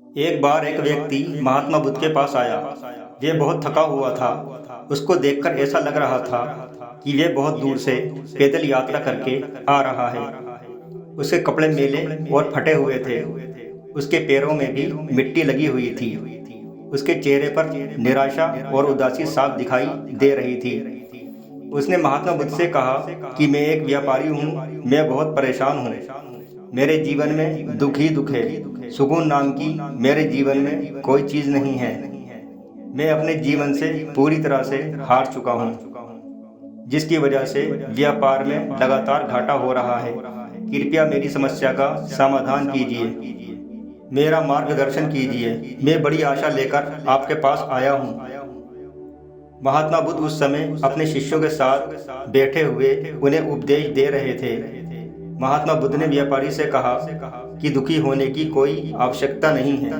एक बार एक व्यक्ति महात्मा बुद्ध के पास आया। वह बहुत थका हुआ था। उसको देखकर ऐसा लग रहा था कि वह बहुत दूर से पैदल यात्रा करके आ रहा है। उसके कपड़े मैले और फटे हुए थे। उसके पैरों में भी मिट्टी लगी हुई थी। उसके चेहरे पर निराशा और उदासी साफ दिखाई दे रही थी। उसने महात्मा बुद्ध से कहा कि मैं एक व्यापारी हूँ, मैं बहुत परेशान हूँ। मेरे जीवन में दुख ही दुख है। सुकून नाम की मेरे जीवन में कोई चीज़ नहीं है। मैं अपने जीवन से पूरी तरह से हार चुका हूँ, जिसकी वजह से व्यापार में लगातार घाटा हो रहा है। कृपया मेरी समस्या का समाधान कीजिए, मेरा मार्गदर्शन कीजिए। मैं बड़ी आशा लेकर आपके पास आया हूँ। महात्मा बुद्ध उस समय अपने शिष्यों के साथ बैठे हुए उन्हें उपदेश दे रहे थे। महात्मा बुद्ध ने व्यापारी से कहा कि दुखी होने की कोई आवश्यकता नहीं है।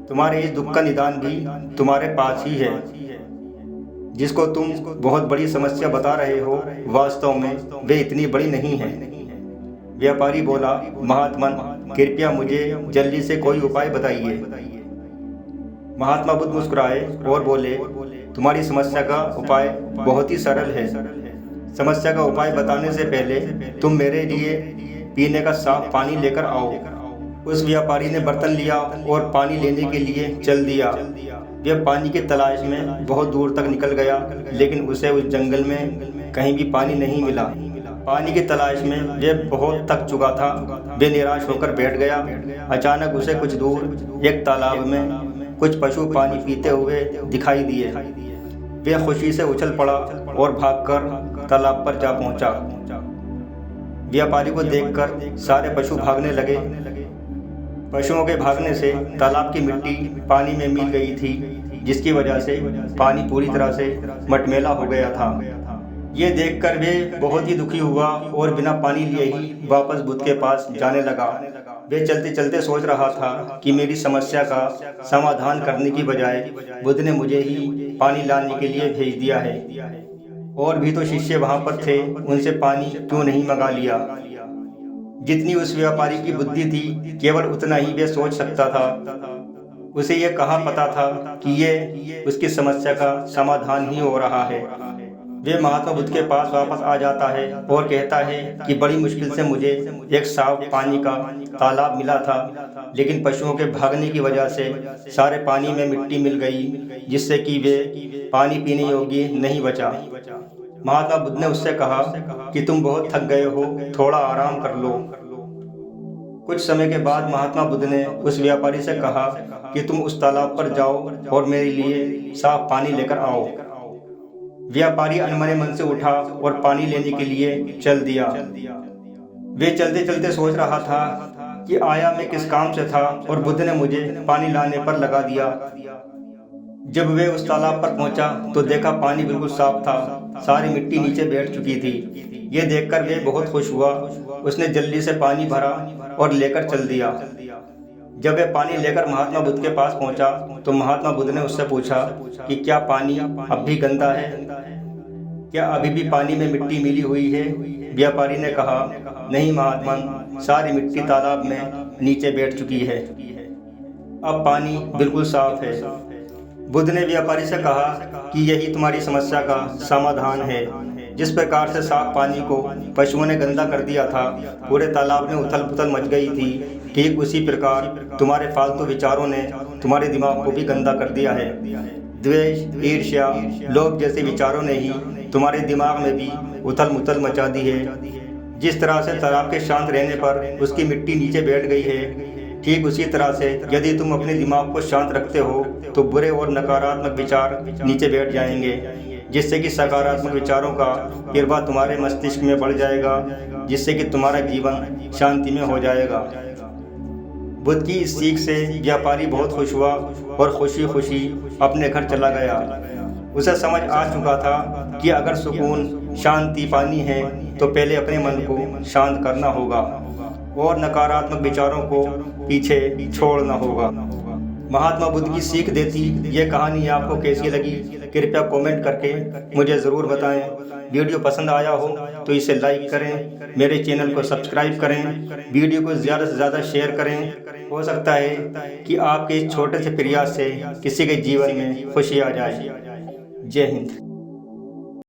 तुम्हारे इस दुख का निदान भी तुम्हारे पास ही है। जिसको तुम बहुत बड़ी समस्या बता रहे हो, वास्तव में वे इतनी बड़ी नहीं है। व्यापारी बोला, महात्मन, कृपया मुझे जल्दी से कोई उपाय बताइए। महात्मा बुद्ध मुस्कुराए और बोले, तुम्हारी समस्या का उपाय बहुत ही सरल है। समस्या का उपाय बताने से पहले तुम मेरे लिए पीने का साफ पानी लेकर आओ। उस व्यापारी ने बर्तन लिया और पानी लेने के लिए चल दिया। वह पानी की तलाश में बहुत दूर तक निकल गया, लेकिन उसे उस जंगल में कहीं भी पानी नहीं मिला। पानी की तलाश में वह बहुत थक चुका था। वह निराश होकर बैठ गया। अचानक उसे कुछ दूर एक तालाब में कुछ पशु पानी पीते हुए दिखाई दिए। वह खुशी से उछल पड़ा और भागकर तालाब पर जा पहुंचा। व्यापारी को देखकर सारे पशु भागने लगे। पशुओं के भागने से तालाब की मिट्टी पानी में मिल गई थी, जिसकी वजह से पानी पूरी तरह से मटमैला हो गया था। ये देखकर वे बहुत ही दुखी हुआ और बिना पानी लिए ही वापस बुद्ध के पास जाने लगा। वे चलते चलते सोच रहा था कि मेरी समस्या का समाधान करने की बजाय बुद्ध ने मुझे ही पानी लाने के लिए भेज दिया है। और भी तो शिष्य वहां पर थे, उनसे पानी क्यों नहीं मंगा लिया। जितनी उस व्यापारी की बुद्धि थी, केवल उतना ही वे सोच सकता था। उसे यह कहाँ पता था कि ये उसकी समस्या का समाधान ही हो रहा है। वे महात्मा बुद्ध के पास वापस आ जाता है और कहता है कि बड़ी मुश्किल से मुझे एक साफ पानी का तालाब मिला था, लेकिन पशुओं के भागने की वजह से सारे पानी में मिट्टी मिल गई, जिससे कि वे पानी पीने योग्य नहीं बचा। महात्मा बुद्ध ने उससे कहा कि तुम बहुत थक गए हो, थोड़ा आराम कर लो। कुछ समय के बाद महात्मा बुद्ध ने उस व्यापारी से कहा कि तुम उस तालाब पर जाओ और मेरे लिए साफ पानी लेकर आओ। व्यापारी अनमने मन से उठा और पानी लेने के लिए चल दिया। वे चलते चलते सोच रहा था कि आया मैं किस काम से था और बुद्ध ने मुझे पानी लाने पर लगा दिया। जब वे उस तालाब पर पहुंचा तो देखा पानी बिल्कुल साफ था, सारी मिट्टी नीचे बैठ चुकी थी। ये देखकर वे बहुत खुश हुआ। उसने जल्दी से पानी भरा और लेकर चल दिया। जब वह पानी लेकर महात्मा बुद्ध के पास पहुंचा तो महात्मा बुद्ध ने उससे पूछा कि क्या पानी अब भी गंदा है? क्या अभी भी पानी में मिट्टी मिली हुई है? व्यापारी ने कहा, नहीं महात्मन, सारी मिट्टी तालाब में नीचे बैठ चुकी है। अब पानी बिल्कुल साफ है। बुद्ध ने व्यापारी से कहा कि यही तुम्हारी समस्या का समाधान है। जिस प्रकार से साफ पानी को पशुओं ने गंदा कर दिया था, पूरे तालाब में उथल पुथल मच गई थी, ठीक उसी प्रकार तुम्हारे फालतू विचारों ने तुम्हारे दिमाग को भी गंदा कर दिया है। द्वेष, ईर्ष्या, लोभ जैसे विचारों ने ही तुम्हारे दिमाग में भी उथल मुथल मचा दी है। जिस तरह से तालाब के शांत रहने पर उसकी मिट्टी नीचे बैठ गई है, ठीक उसी तरह से यदि तुम अपने दिमाग को शांत रखते हो तो बुरे और नकारात्मक विचार नीचे बैठ जाएंगे, जिससे कि सकारात्मक विचारों का प्रभाव तुम्हारे मस्तिष्क में बढ़ जाएगा, जिससे कि तुम्हारा जीवन शांति में हो जाएगा। बुद्ध की इस सीख से व्यापारी बहुत खुश हुआ और खुशी खुशी अपने घर चला गया। उसे समझ आ चुका था कि अगर सुकून, शांति पानी है तो पहले अपने मन को शांत करना होगा और नकारात्मक विचारों को पीछे छोड़ना होगा। महात्मा बुद्ध की सीख देती ये कहानी आपको कैसी लगी, कृपया कमेंट करके मुझे ज़रूर बताएं। वीडियो पसंद आया हो तो इसे लाइक करें, मेरे चैनल को सब्सक्राइब करें, वीडियो को ज़्यादा से ज़्यादा शेयर करें। हो सकता है कि आपके इस छोटे से प्रयास से किसी के जीवन में खुशी आ जाए। जय हिंद।